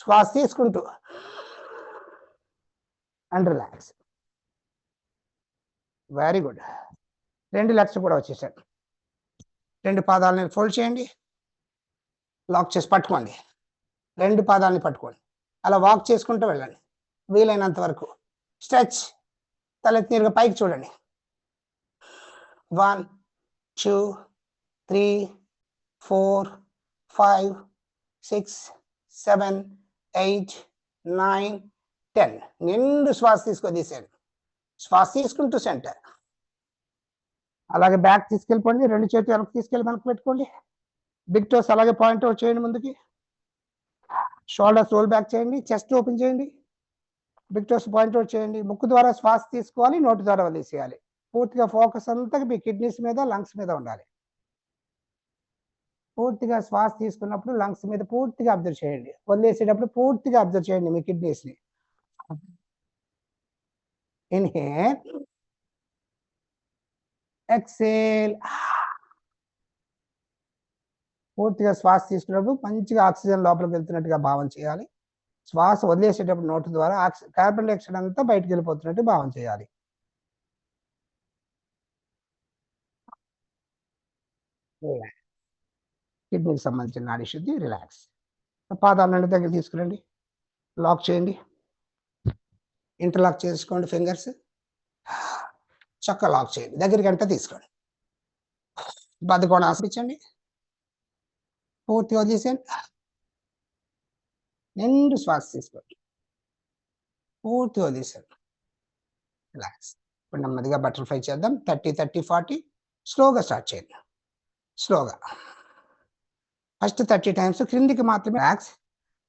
శ్వాస తీసుకుంటూ and relax. Very good. 2 legs కూడా వచ్చేసాయి. 2 పాదాలని ఫోల్డ్ చేయండి, లాక్ చేసి పట్టుకోండి. 2 పాదాలని పట్టుకోండి, అలా వాక్ చేసుకుంటూ వెళ్ళండి వీలైనంత వరకు. స్ట్రెచ్, తలెత్తి నీరుగా పైకి చూడండి. 1 2 3 4 5 6 7 8 9 10. నిండు శ్వాస తీసేయండి. శ్వాస తీసుకుంటూ సెంటర్. అలాగే బ్యాక్ తీసుకెళ్ళిపోండి. 2 చేతులు వెనక్కి తీసుకెళ్ళి వెనక్కి పెట్టుకోండి. బిగ్ టోస్ అలాగే పాయింట్ అవుట్ చేయండి ముందుకి. షోల్డర్స్ రోల్ బ్యాక్ చేయండి. చెస్ట్ ఓపెన్ చేయండి. బిగ్ టోస్ పాయింట్ అవుట్ చేయండి. ముక్కు ద్వారా శ్వాస తీసుకోవాలి, నోటి ద్వారా వదిలేసేయాలి. పూర్తిగా ఫోకస్ అంతా మీ కిడ్నీస్ మీద, లంగ్స్ మీద ఉండాలి. పూర్తిగా శ్వాస తీసుకున్నప్పుడు లంగ్స్ మీద పూర్తిగా అబ్జర్వ్ చేయండి. వదిలేసేటప్పుడు పూర్తిగా అబ్జర్వ్ చేయండి మీ కిడ్నీస్ ని. Inhale, exhale. పూర్తిగా శ్వాస తీసుకున్నప్పుడు మంచిగా ఆక్సిజన్ లోపలికి వెళ్తున్నట్టుగా భావన చేయాలి. శ్వాస వదిలేసేటప్పుడు నోటి ద్వారా కార్బన్ డైఆక్సైడ్ అంతా బయటకు వెళ్ళిపోతున్నట్టు భావన చేయాలి. కిడ్నీకి సంబంధించిన నాడీ శుద్ధి. రిలాక్స్. పాదాలు 2 దగ్గర తీసుకురండి, లాక్ చేయండి, ఇంటర్లాక్ చేసుకోండి. ఫింగర్స్ చక్కగా లాక్ చేయండి. దగ్గరికి అంతా తీసుకోండి. బద్ధకోణ ఆశించండి. పూర్తిగా వదిలేసేయండి. నిండు శ్వాస తీసుకోండి. పూర్తిగా వదిలేసేయండి. రిలాక్స్. ఇప్పుడు నెమ్మదిగా బటర్ఫ్లై చేద్దాం. 30 30 40. స్లోగా స్టార్ట్ చేయండి. స్లోగా ఫస్ట్ 30 టైమ్స్ క్రిందికి మాత్రమే. రిలాక్స్.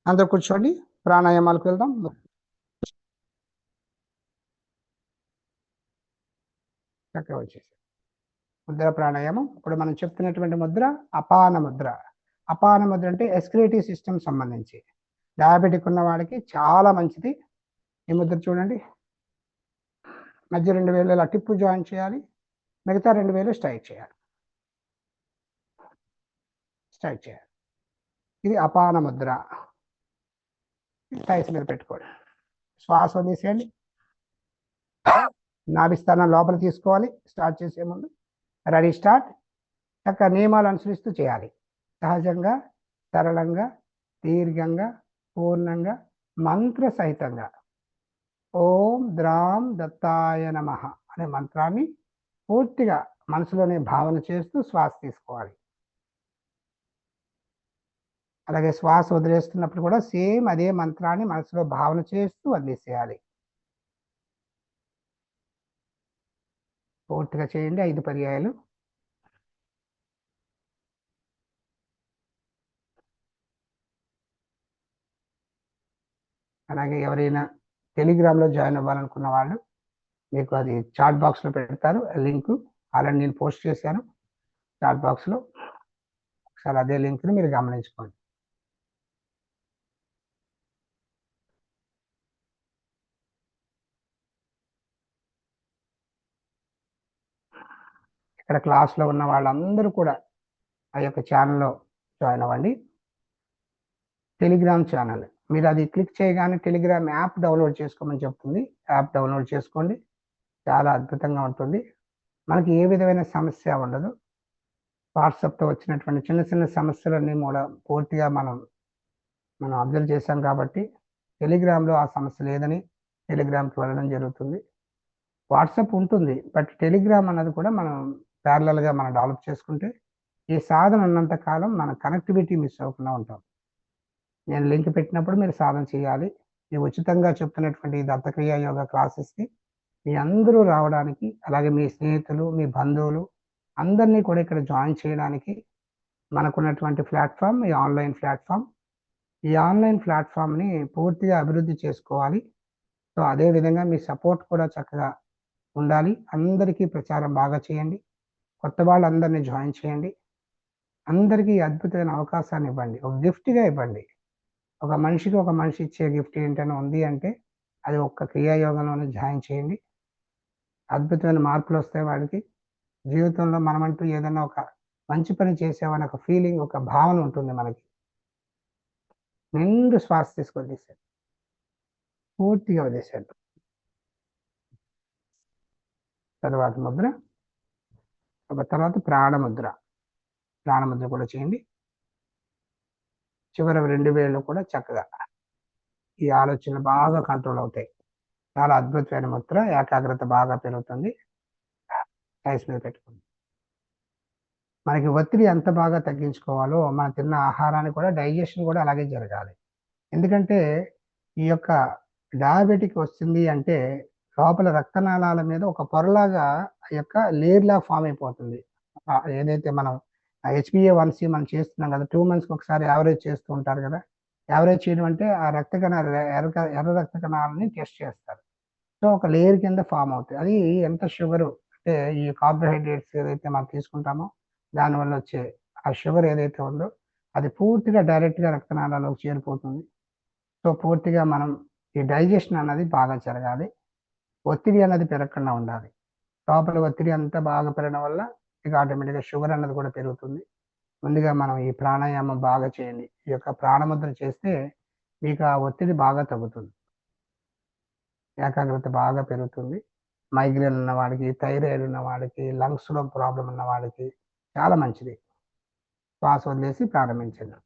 అందరూ కూర్చోండి. ప్రాణాయామాలకు వెళ్దాం. చక్కగా వచ్చేసి ముద్ర ప్రాణాయామం. ఇప్పుడు మనం చెప్తున్నటువంటి ముద్ర అపాన ముద్ర. అపాన ముద్ర అంటే ఎస్క్రియేటివ్ సిస్టమ్ సంబంధించి డయాబెటిక్ ఉన్న వాడికి చాలా మంచిది. ఈ ముద్ర చూడండి. మధ్య 2 వేలు ఇలా టిప్పు జాయిన్ చేయాలి, మిగతా 2 వేలు స్ట్రైక్ చేయాలి. స్ట్రైక్ చేయాలి. ఇది అపాన ముద్ర. థైస్ మీద పెట్టుకోండి. శ్వాస వదిలేసేయండి. నాభి స్థానం లోపల తీసుకోవాలి. స్టార్ట్ చేసే ముందు రెడీ స్టార్ట్. చక్కగా నియమాలు అనుసరిస్తూ చేయాలి. సహజంగా, సరళంగా, దీర్ఘంగా, పూర్ణంగా, మంత్ర సహితంగా. ఓం ద్రాం దత్తాయ నమః అనే మంత్రాన్ని పూర్తిగా మనసులోనే భావన చేస్తూ శ్వాస తీసుకోవాలి. అలాగే శ్వాస వదిలేస్తున్నప్పుడు కూడా సేమ్ అదే మంత్రాన్ని మనసులో భావన చేస్తూ వదిలేసేయాలి. పూర్తిగా చేయండి 5 పర్యాయాలు. అలాగే ఎవరైనా టెలిగ్రామ్లో జాయిన్ అవ్వాలనుకున్న వాళ్ళు మీకు అది చాట్ బాక్స్లో పెడతారు లింక్. ఆల్రెడీ నేను పోస్ట్ చేశాను చాట్ బాక్స్లో. ఒకసారి అదే లింక్ని మీరు గమనించుకోండి. ఇక్కడ క్లాస్లో ఉన్న వాళ్ళందరూ కూడా ఆ యొక్క ఛానల్లో జాయిన్ అవ్వండి. టెలిగ్రామ్ ఛానల్ మీరు అది క్లిక్ చేయగానే టెలిగ్రామ్ యాప్ డౌన్లోడ్ చేసుకోమని చెప్తుంది. యాప్ డౌన్లోడ్ చేసుకోండి. చాలా అద్భుతంగా ఉంటుంది. మనకి ఏ విధమైన సమస్య ఉండదు. వాట్సాప్తో వచ్చినటువంటి చిన్న చిన్న సమస్యలన్నీ కూడా పూర్తిగా మనం అబ్జర్వ్ చేశాం కాబట్టి టెలిగ్రామ్లో ఆ సమస్య లేదని టెలిగ్రామ్కి వెళ్ళడం జరుగుతుంది. వాట్సాప్ ఉంటుంది, బట్ టెలిగ్రామ్ అన్నది కూడా మనం ప్యారలల్గా మనం డెవలప్ చేసుకుంటే ఈ సాధన ఉన్నంత కాలం మన కనెక్టివిటీ మిస్ అవ్వకుండా ఉంటాం. నేను లింక్ పెట్టినప్పుడు మీరు సాధన చేయాలి. ఈ ఉచితంగా చెప్తున్నటువంటి దత్తక్రియ యోగా క్లాసెస్కి మీ అందరూ రావడానికి, అలాగే మీ స్నేహితులు, మీ బంధువులు అందరినీ కూడా ఇక్కడ జాయిన్ చేయడానికి మనకున్నటువంటి ప్లాట్ఫామ్ ఈ ఆన్లైన్ ప్లాట్ఫామ్. ఈ ఆన్లైన్ ప్లాట్ఫామ్ని పూర్తిగా అభివృద్ధి చేసుకోవాలి. సో అదేవిధంగా మీ సపోర్ట్ కూడా చక్కగా ఉండాలి. అందరికీ ప్రచారం బాగా చేయండి. కొత్త వాళ్ళందరినీ జాయిన్ చేయండి. అందరికీ అద్భుతమైన అవకాశాన్ని ఇవ్వండి. ఒక గిఫ్ట్గా ఇవ్వండి. ఒక మనిషికి ఒక మనిషి ఇచ్చే గిఫ్ట్ ఏంటనే ఉంది అంటే అది ఒక్క క్రియాయోగంలోనే జాయిన్ చేయండి. అద్భుతమైన మార్పులు వస్తాయి వాడికి. జీవితంలో మనమంటూ ఏదైనా ఒక మంచి పని చేసామని ఒక ఫీలింగ్, ఒక భావన ఉంటుంది మనకి. నిండు శ్వాస తీసుకొని తీసేయండి. పూర్తిగా వదిలేసేయండి. తర్వాత ముద్ర, తర్వాత ప్రాణముద్ర. ప్రాణముద్ర కూడా చేయండి. చివరి 2 వేళ్ళు కూడా చక్కగా ఈ ఆలోచనలు బాగా కంట్రోల్ అవుతాయి. చాలా అద్భుతమైన ముద్ర. ఏకాగ్రత బాగా పెరుగుతుంది. ఐస్ మీద పెట్టుకోండి. మనకి ఒత్తిడి ఎంత బాగా తగ్గించుకోవాలో మనం తిన్న ఆహారాన్ని కూడా డైజెషన్ కూడా అలాగే జరగాలి. ఎందుకంటే ఈ యొక్క డయాబెటిక్ వస్తుంది అంటే లోపల రక్తనాళాల మీద ఒక పొరలాగా ఆ యొక్క లేయర్‌లా ఫార్మ్ అయిపోతుంది. ఏదైతే మనం హెచ్‌బీఏ1సి మనం చేస్తున్నాం కదా! 2 మంత్స్‌కి ఒకసారి యావరేజ్ చేస్తూ ఉంటారు కదా! యావరేజ్ చేయడం అంటే ఆ రక్త కణాలు ఎర్ర రక్త కణాలని టెస్ట్ చేస్తారు. సో, ఒక లేయర్ కింద ఫార్మ్ అవుతాయి. అది ఎంత షుగరు అంటే ఈ కార్బోహైడ్రేట్స్ ఏదైతే మనం తీసుకుంటామో దానివల్ల వచ్చే ఆ షుగర్ ఏదైతే ఉందో అది పూర్తిగా డైరెక్ట్‌గా రక్తనాళాల్లోకి చేరిపోతుంది. సో, పూర్తిగా మనం ఈ డైజెషన్ అన్నది బాగా జరగాలి. ఒత్తిడి అన్నది పెరగకుండా ఉండాలి. లోపల ఒత్తిడి అంతా బాగా పెరగడం వల్ల ఇక ఆటోమేటిక్‌గా షుగర్ అన్నది కూడా పెరుగుతుంది. ముందుగా మనం ఈ ప్రాణాయామం బాగా చేయండి. ఈ యొక్క ప్రాణముద్ర చేస్తే మీకు ఆ ఒత్తిడి బాగా తగ్గుతుంది. ఏకాగ్రత బాగా పెరుగుతుంది. మైగ్రేన్ ఉన్న వాడికి, థైరాయిడ్ ఉన్న వాడికి, లంగ్స్‌లో ప్రాబ్లమ్ ఉన్న వాడికి చాలా మంచిది. శ్వాస వదిలేసి ప్రారంభించండి.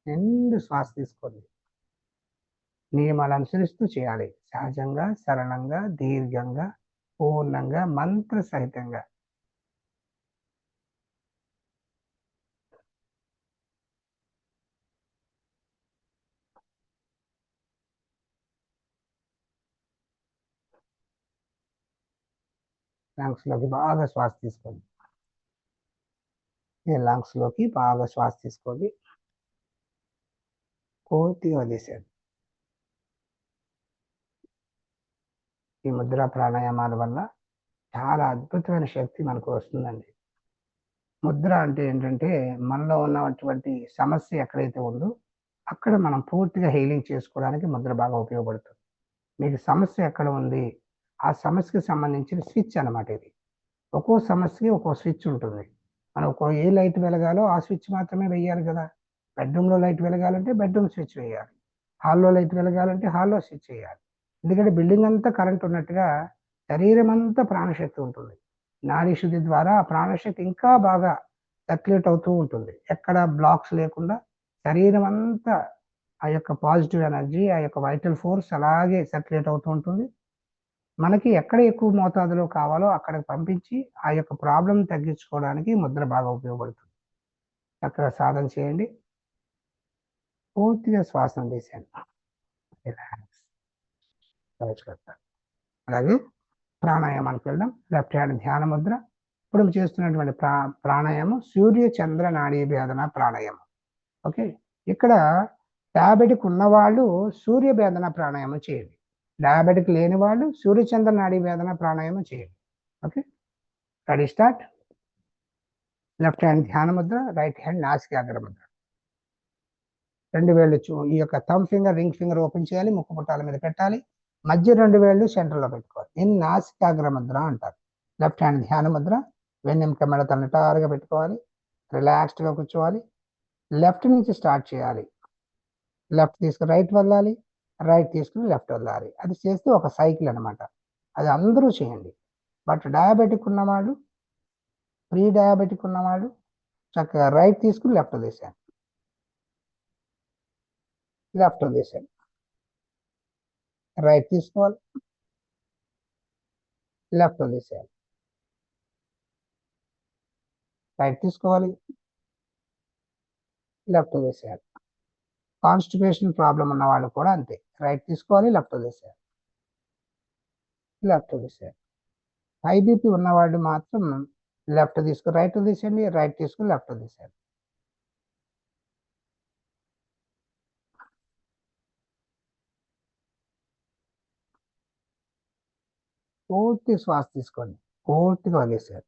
నిండు శ్వాస తీసుకోండి. నియమాలు అనుసరిస్తూ చేయాలి. సహజంగా, సరళంగా, దీర్ఘంగా, పూర్ణంగా, మంత్ర సహితంగా. లంగ్స్‌లోకి బాగా శ్వాస తీసుకోండి. ఈ లంగ్స్‌లోకి బాగా శ్వాస తీసుకోండి. పూర్తిగా వదిలేసేయండి. ఈ ముద్ర ప్రాణాయామాల వల్ల చాలా అద్భుతమైన శక్తి మనకు వస్తుందండి. ముద్ర అంటే ఏంటంటే, మనలో ఉన్నటువంటి సమస్య ఎక్కడైతే ఉందో, అక్కడ మనం పూర్తిగా హీలింగ్ చేసుకోవడానికి ముద్ర బాగా ఉపయోగపడుతుంది. మీకు సమస్య ఎక్కడ ఉంది? ఆ సమస్యకి సంబంధించిన స్విచ్ అన్నమాట ఇది. ఒక్కో సమస్యకి ఒక్కో స్విచ్ ఉంటుంది. మనం ఏ లైట్ వెలగాలో ఆ స్విచ్ మాత్రమే వెయ్యాలి గదా! బెడ్‌రూమ్‌లో లైట్ వెలగాలంటే బెడ్‌రూమ్ స్విచ్ వేయాలి. హాల్‌లో లైట్ వెలగాలంటే హాల్‌లో స్విచ్ ఎయ్యాలి. ఎందుకంటే బిల్డింగ్ అంతా కరెంట్ ఉన్నట్టుగా శరీరం అంతా ప్రాణశక్తి ఉంటుంది. నాడీ శుద్ధి ద్వారా ఆ ప్రాణశక్తి ఇంకా బాగా సర్క్యులేట్ అవుతూ ఉంటుంది. ఎక్కడ బ్లాక్స్ లేకుండా శరీరం అంతా ఆ యొక్క పాజిటివ్ ఎనర్జీ, ఆ యొక్క వైటల్ ఫోర్స్ అలాగే సర్క్యులేట్ అవుతూ ఉంటుంది. మనకి ఎక్కడ ఎక్కువ మోతాదులో కావాలో అక్కడికి పంపించి, ఆ యొక్క ప్రాబ్లమ్‌ని తగ్గించుకోవడానికి ముద్ర బాగా ఉపయోగపడుతుంది. చక్కగా సాధన చేయండి. పూర్తిగా శ్వాసను తీసేయండి. రిలాక్స్. జాగ్రత్త. అలాగే ప్రాణాయామానికి వెళ్దాం. లెఫ్ట్ హ్యాండ్ ధ్యాన ముద్ర. ఇప్పుడు చేస్తున్నటువంటి ప్రాణాయామం సూర్య చంద్ర నాడీ భేదన ప్రాణాయామం. ఓకే. ఇక్కడ డయాబెటిక్ ఉన్నవాళ్ళు సూర్య భేదన ప్రాణాయామం చేయండి. డయాబెటిక్ లేని వాళ్ళు సూర్య చంద్ర నాడీ భేదన ప్రాణాయామం చేయండి. Okay. Ready start. Left hand ధ్యాన ముద్ర, రైట్ హ్యాండ్ నాసికాగ్ర ముద్ర. 2 వేళ్ళు ఈ యొక్క thumb finger, ring finger open చేయాలి. ముక్కు పుట్టాల మీద పెట్టాలి. మధ్య 2 వేళ్ళు సెంటర్‌లో పెట్టుకోవాలి. దీన్ని నాసికాగ్ర ముద్ర అంటారు. లెఫ్ట్ హ్యాండ్ ధ్యాన ముద్ర. వెన్నెముక మెడత నిటారుగా పెట్టుకోవాలి. రిలాక్స్డ్‌గా కూర్చోవాలి. లెఫ్ట్ నుంచి స్టార్ట్ చేయాలి. లెఫ్ట్ తీసుకొని రైట్ వదలాలి. రైట్ తీసుకొని లెఫ్ట్ వదలాలి. అది చేస్తే ఒక సైకిల్ అన్నమాట. అది అందరూ చేయండి. బట్ డయాబెటిక్ ఉన్నవాళ్ళు, ప్రీ డయాబెటిక్ ఉన్నవాళ్ళు చక్కగా రైట్ తీసుకొని లెఫ్ట్ వదిలేసేయాలి. లెఫ్ట్ వదిలేసేయాలి. రైట్ తీసుకోవాలి. లెఫ్ట్ వదిలేసేయాలి. రైట్ తీసుకోవాలి. లెఫ్ట్ వదిలేసేయాలి. కాన్‌స్టిపేషన్ ప్రాబ్లమ్ ఉన్న వాళ్ళు కూడా అంతే. రైట్ తీసుకోవాలి. లెఫ్ట్ వదిలేసేయాలి. లెఫ్ట్ వదిలేసేయాలి. హై బీపీ ఉన్నవాళ్ళు మాత్రం లెఫ్ట్ తీసుకొని రైట్ వదిలేసేయండి. రైట్ తీసుకొని లెఫ్ట్ వదిలేసేయాలి. పూర్తి శ్వాస తీసుకోండి. పూర్తిగా వదిలేసేయాలి.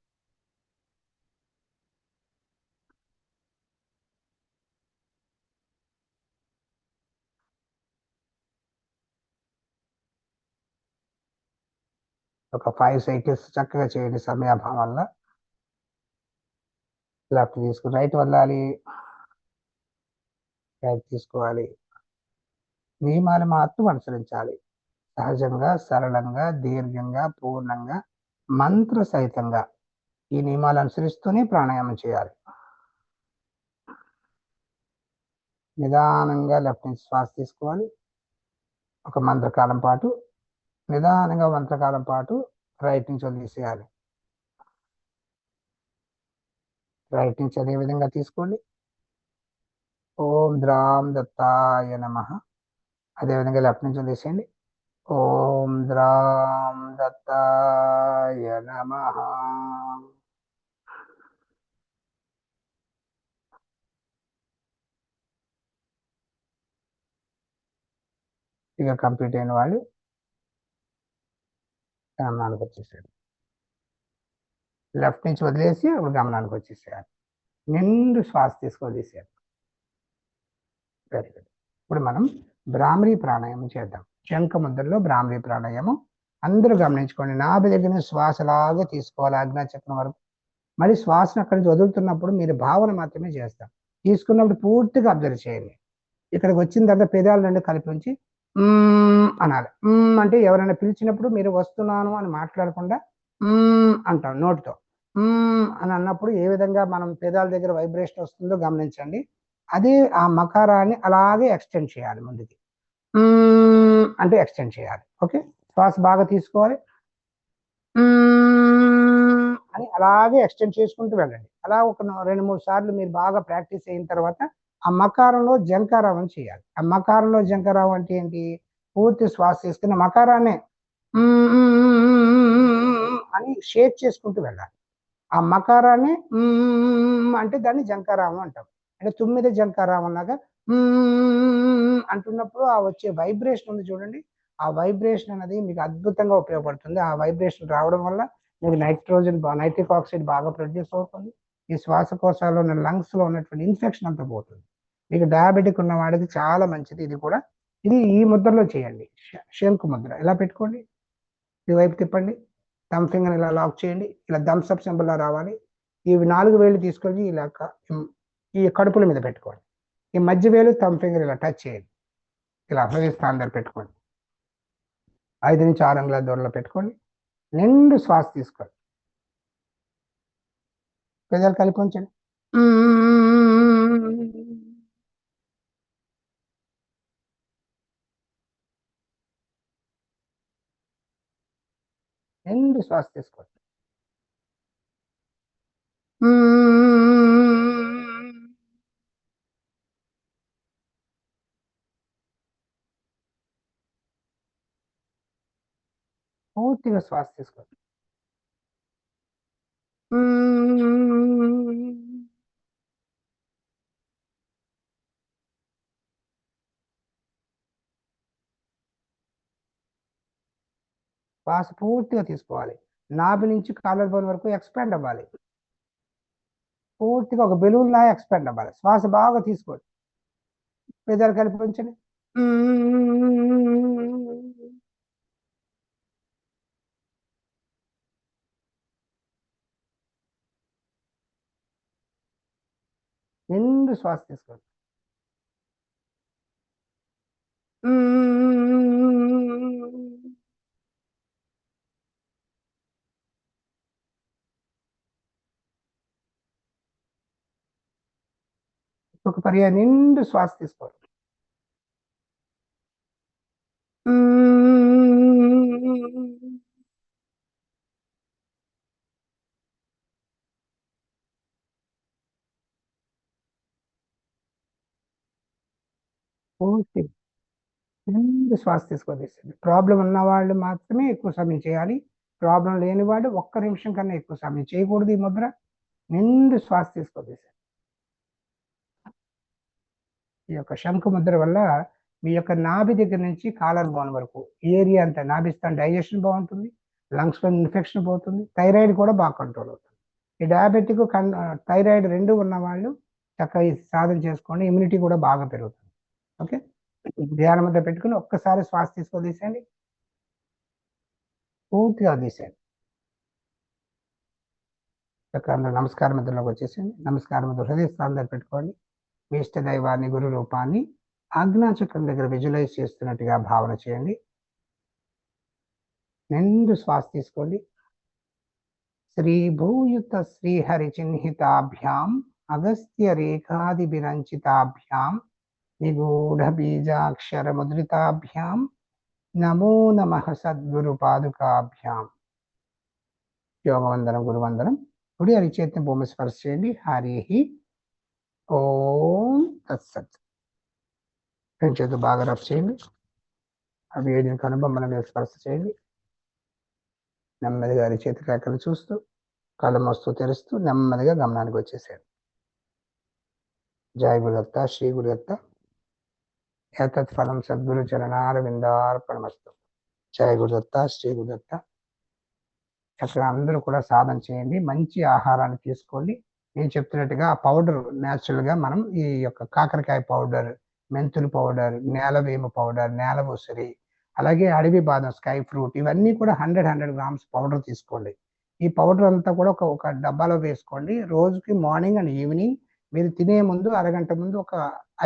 ఒక 5 సైకిల్స్ చక్కగా చేయండి సమయాభావం వల్ల. లెఫ్ట్ తీసుకుని రైట్ వదలాలి, రైట్ తీసుకోవాలి. నియమాలు మాత్రం అనుసరించాలి. సహజంగా, సరళంగా, దీర్ఘంగా, పూర్ణంగా, మంత్ర సహితంగా ఈ నియమాలు అనుసరిస్తూనే ప్రాణాయామం చేయాలి. నిదానంగా లెఫ్ట్ నుంచి శ్వాస తీసుకోవాలి ఒక మంత్రకాలం పాటు. నిదానంగా మంత్రకాలం పాటు రైట్ నుంచి వదిలేసేయాలి. రైట్ నుంచి అదే విధంగా తీసుకోండి. ఓం ద్రాం దత్తాయ నమః. అదేవిధంగా లెఫ్ట్ నుంచి వదిలేసేయండి. ఓం ద్రాం దత్తాయ నమః. ఇక కంప్లీట్ అయిన వాళ్ళు గమనానికి వచ్చేసాడు. లెఫ్ట్ నుంచి వదిలేసి ఇప్పుడు గమనానికి వచ్చేసేయాలి. నిండు శ్వాస తీసుకొదిసేయాలి. Very good. ఇప్పుడు మనం భ్రామరీ ప్రాణాయామం చేద్దాం. శంఖ ముద్రలో భ్రామరీ ప్రాణాయామం అందరూ గమనించుకోండి. నాభి దగ్గర శ్వాసలాగా తీసుకోవాలి ఆజ్ఞాచక్రం వరకు. మళ్ళీ శ్వాసను అక్కడి నుంచి వదులుతున్నప్పుడు మీరు భావన మాత్రమే చేస్తాం. తీసుకున్నప్పుడు పూర్తిగా అబ్జర్వ్ చేయండి. ఇక్కడికి వచ్చిన తర్వాత పెదాలు రెండు కలిపి ఉంచి అనాలి. అంటే ఎవరైనా పిలిచినప్పుడు మీరు వస్తున్నాను అని మాట్లాడకుండా అంటాం నోటితో. అని అన్నప్పుడు ఏ విధంగా మనం పెదాల దగ్గర వైబ్రేషన్ వస్తుందో గమనించండి. అదే ఆ మకారాన్ని అలాగే ఎక్స్టెండ్ చేయాలి ముందుకి. అంటే ఎక్స్టెండ్ చేయాలి. ఓకే, శ్వాస బాగా తీసుకోవాలి అని అలాగే ఎక్స్టెండ్ చేసుకుంటూ వెళ్ళండి. అలా ఒక 2-3 సార్లు మీరు బాగా ప్రాక్టీస్ అయిన తర్వాత ఆ మకారంలో జంకారావం చేయాలి. ఆ మకారంలో జంకారావం అంటే ఏంటి? పూర్తి శ్వాస తీసుకున్న మకారాన్ని అని షేక్ చేసుకుంటూ వెళ్ళాలి. ఆ మకారాన్ని అంటే దాన్ని జంకారావం అంటాం. అంటే 9 జంకారావం లాగా అంటున్నప్పుడు ఆ వచ్చే వైబ్రేషన్ ఉంది చూడండి. ఆ వైబ్రేషన్ అనేది మీకు అద్భుతంగా ఉపయోగపడుతుంది. ఆ వైబ్రేషన్ రావడం వల్ల మీకు నైట్రిక్ ఆక్సైడ్ బాగా ప్రొడ్యూస్ అవుతుంది. ఈ శ్వాసకోశాల్లో ఉన్న లంగ్స్ లో ఉన్నటువంటి ఇన్ఫెక్షన్ అంతా పోతుంది. మీకు డయాబెటిక్ ఉన్న వాడికి చాలా మంచిది ఇది కూడా. ఈ ముద్రలో చేయండి. శంకు ముద్ర ఇలా పెట్టుకోండి. ఈ వైపు తిప్పండి. థమ్ ఫింగర్ ఇలా లాక్ చేయండి. ఇలా థమ్స్ అప్ సింబల్ లా రావాలి. ఇవి 4 వేలు తీసుకొని ఇలా ఈ కడుపుల మీద పెట్టుకోండి. ఈ మధ్య వేలు థమ్ ఫింగర్ ఇలా టచ్ చేయండి. ఇలా హృదయస్థానం దగ్గర పెట్టుకోండి. 5 నుంచి 6 అంగుళాల దూరంలో పెట్టుకోండి. నిండు శ్వాస తీసుకోండి. పెదాలు కలిపి ఉంచండి. నిండు శ్వాస తీసుకోండి. పూర్తిగా శ్వాస తీసుకోండి. శ్వాస పూర్తిగా తీసుకోవాలి. నాభి నుంచి కాలర్ బోన్ వరకు ఎక్స్పాండ్ అవ్వాలి. పూర్తిగా ఒక బెలూన్ లా ఎక్స్పాండ్ అవ్వాలి. శ్వాస బాగా తీసుకోండి. పెదాలు కలిపి ఉంచండి. నిండు శ్వాస తీసుకోండి. ఒక పర్యాయం నిండు శ్వాస తీసుకోండి. పూర్తి నిండు శ్వాస తీసుకోండి. ప్రాబ్లం ఉన్న వాళ్ళు మాత్రమే ఎక్కువ సమయం చేయాలి. ప్రాబ్లం లేని వాళ్ళు 1 నిమిషం కన్నా ఎక్కువ సమయం చేయకూడదు. ఈ ముద్ర నిండు శ్వాస తీసుకోండి. ఈ యొక్క శంఖ ముద్ర వల్ల మీ యొక్క నాభి దగ్గర నుంచి కాలర్ బోన్ వరకు ఏరియా అంతా నాభిస్థానం డైజెషన్ బాగుంటుంది. లంగ్స్ లో ఇన్ఫెక్షన్ పోతుంది. థైరాయిడ్ కూడా బాగా కంట్రోల్ అవుతుంది. ఈ డయాబెటిక్ థైరాయిడ్ 2 ఉన్న వాళ్ళు చక్కగా ఈ సాధన చేసుకోండి. ఇమ్యూనిటీ కూడా బాగా పెరుగుతుంది. ఓకే, ధ్యానం మీద పెట్టుకుని ఒక్కసారి శ్వాస తీసుకోదీసేయండి. పూర్తిగా తీసేయండి. చక్రంలో నమస్కార ముద్రలోకి వచ్చేసింది. నమస్కార ముద్ర హృదయ స్థానం దగ్గర పెట్టుకోండి. మీ ఇష్ట దైవాన్ని, గురు రూపాన్ని ఆజ్ఞాచక్రం దగ్గర విజువలైజ్ చేస్తున్నట్టుగా భావన చేయండి. నిండు శ్వాస తీసుకోండి. శ్రీ భూయుత శ్రీహరి చిహ్నితాభ్యాం అగస్త్య రేఖాది విరంచితాభ్యాం నిగూఢ బీజాక్షర ముద్రితాభ్యాం నమో నమః సద్గురు పాదుకాభ్యాం. యోగవందనం, గురువందనం. కుడి అరిచేతిని భూమి స్పర్శ చేయండి. హరి ఓం తత్సత్. రెండు చేతులు బాగా రబ్ చేయండి. అవి ఏడిన కనుబొమ్మల మీద స్పర్శ చేయండి. నెమ్మదిగా అరిచేతి రేఖలు చూస్తూ కళ్ళు మస్తూ తెరుస్తూ నెమ్మదిగా గమనానికి వచ్చేసాడు. జయ గురుదత్త, శ్రీ గురుదత్త. ఏతత్ ఫలం సద్గురు చరణారవిందార్పణమస్తు. జయ గురుదత్త, శ్రీ గురుదత్త. చక్కగా అందరూ కూడా సాధన చేయండి. మంచి ఆహారాన్ని తీసుకోండి. నేను చెప్తున్నట్టుగా ఆ పౌడర్ న్యాచురల్గా మనం ఈ యొక్క కాకరకాయ పౌడర్, మెంతులు పౌడర్, నేలవేము పౌడర్, నేల ఉసిరి, అలాగే అడవి బాదం, స్కై ఫ్రూట్, ఇవన్నీ కూడా 100 గ్రామ్స్ పౌడర్ తీసుకోండి. ఈ పౌడర్ అంతా కూడా ఒక డబ్బాలో వేసుకోండి. రోజుకి మార్నింగ్ అండ్ ఈవినింగ్ మీరు తినే ముందు అరగంట ముందు ఒక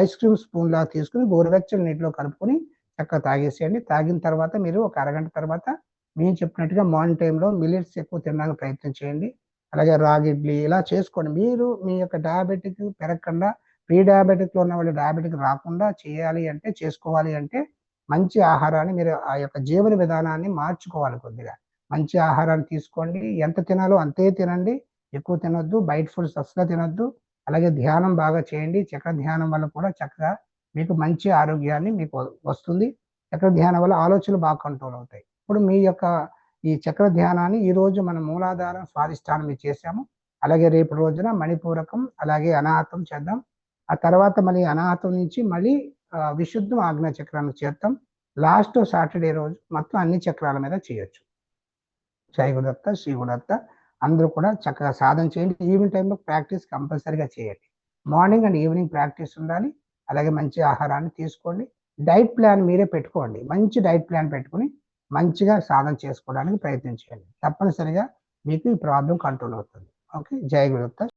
ఐస్ క్రీమ్ స్పూన్ లాగా తీసుకుని గోరువెచ్చని నీటిలో కలుపుకొని చక్కగా తాగేసేయండి. తాగిన తర్వాత మీరు ఒక అరగంట తర్వాత నేను చెప్పినట్టుగా మార్నింగ్ టైంలో మిల్లెట్స్ ఎక్కువ తినడానికి ప్రయత్నం చేయండి. అలాగే రాగి ఇడ్లీ ఇలా చేసుకోండి. మీరు మీ యొక్క డయాబెటిక్ పెరగకుండా, ప్రీ డయాబెటిక్లో ఉన్న వాళ్ళు డయాబెటిక్ రాకుండా చేయాలి అంటే, చేసుకోవాలి అంటే మంచి ఆహారాన్ని మీరు ఆ యొక్క జీవన విధానాన్ని మార్చుకోవాలి. కొద్దిగా మంచి ఆహారాన్ని తీసుకోండి. ఎంత తినాలో అంతే తినండి. ఎక్కువ తినొద్దు. బయట ఫుడ్స్ అస్సలు తినొద్దు. అలాగే ధ్యానం బాగా చేయండి. చక్ర ధ్యానం వల్ల కూడా చక్కగా మీకు మంచి ఆరోగ్యాన్ని మీకు వస్తుంది. చక్ర ధ్యానం వల్ల ఆలోచనలు బాగా కంట్రోల్ అవుతాయి. ఇప్పుడు మీ యొక్క ఈ చక్ర ధ్యానాన్ని ఈ రోజు మనం మూలాధారం, స్వాదిష్టానం మీద చేసాము. అలాగే రేపు రోజున మణిపూరకం, అలాగే అనాహతం చేద్దాం. ఆ తర్వాత మళ్ళీ అనాహతం నుంచి మళ్ళీ విశుద్ధం ఆజ్ఞా చక్రాన్ని చేద్దాం. లాస్ట్ సాటర్డే రోజు మొత్తం అన్ని చక్రాల మీద చేయొచ్చు. జై గురుదత్త, శ్రీ గురుదత్త. అందరూ కూడా చక్కగా సాధన చేయండి. ఈవినింగ్ టైంలో ప్రాక్టీస్ కంపల్సరీగా చేయండి. మార్నింగ్ అండ్ ఈవినింగ్ ప్రాక్టీస్ ఉండాలి. అలాగే మంచి ఆహారాన్ని తీసుకోండి. డైట్ ప్లాన్ మీరే పెట్టుకోండి. మంచి డైట్ ప్లాన్ పెట్టుకుని మంచిగా సాధన చేసుకోవడానికి ప్రయత్నం చేయండి. తప్పనిసరిగా మీకు ఈ ప్రాబ్లం కంట్రోల్ అవుతుంది. ఓకే. జై గురుదత్త.